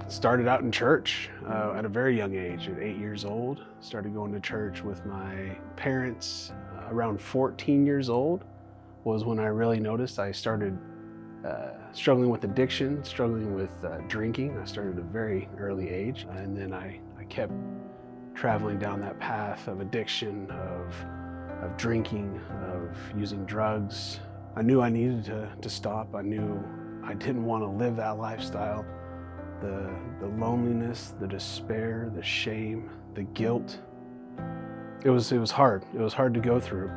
started out in church at a very young age. At 8 years old, started going to church with my parents. Around 14 years old was when I really noticed I started struggling with addiction, struggling with drinking. I started at a very early age, and then I kept traveling down that path of addiction, of drinking, of using drugs. I knew I needed to stop. I knew I didn't want to live that lifestyle. The loneliness, the despair, the shame, the guilt. It was hard. It was hard to go through.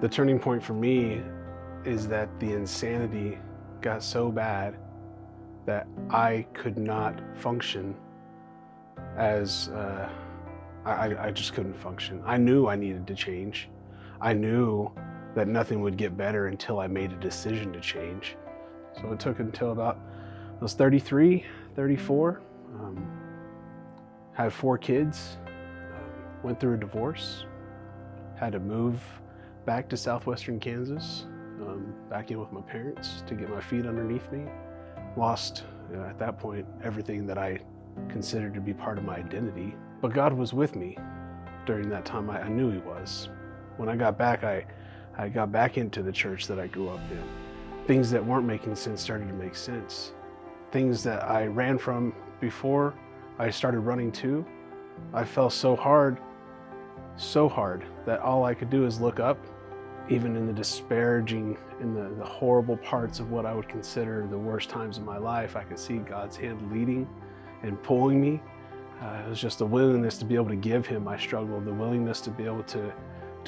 The turning point for me is that the insanity got so bad that I could not function as I just couldn't function. I knew I needed to change. I knew that nothing would get better until I made a decision to change. So it took until about I was 33, 34, had 4 kids, went through a divorce, had to move back to southwestern Kansas, back in with my parents to get my feet underneath me. Lost, at that point, everything that I considered to be part of my identity. But God was with me during that time. I knew He was. When I got back, I got back into the church that I grew up in. Things that weren't making sense started to make sense. Things that I ran from before I started running to. I fell so hard that all I could do is look up. Even in the disparaging, in the horrible parts of what I would consider the worst times of my life, I could see God's hand leading and pulling me. It was just the willingness to be able to give Him my struggle, the willingness to be able to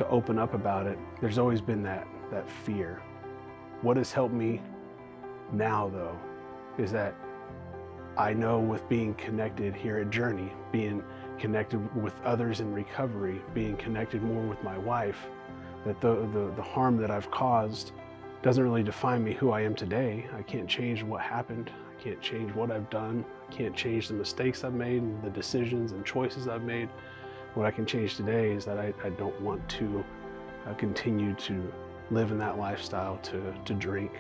open up about it. There's always been that fear. What has helped me now, though, is that I know with being connected here at Journey, being connected with others in recovery, being connected more with my wife, that the harm that I've caused doesn't really define me who I am today. I can't change what happened. I can't change what I've done. I can't change the mistakes I've made, the decisions and choices I've made. What I can change today is that I don't want to continue to live in that lifestyle, to drink.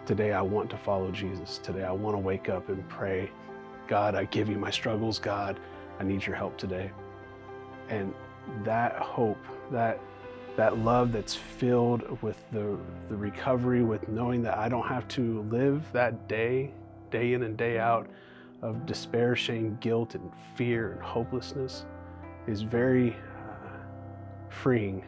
Today I want to follow Jesus. Today I want to wake up and pray, God, I give you my struggles. God, I need your help today. And that hope, that love that's filled with the recovery, with knowing that I don't have to live that day in and day out of despair, shame, guilt, and fear and hopelessness, is very freeing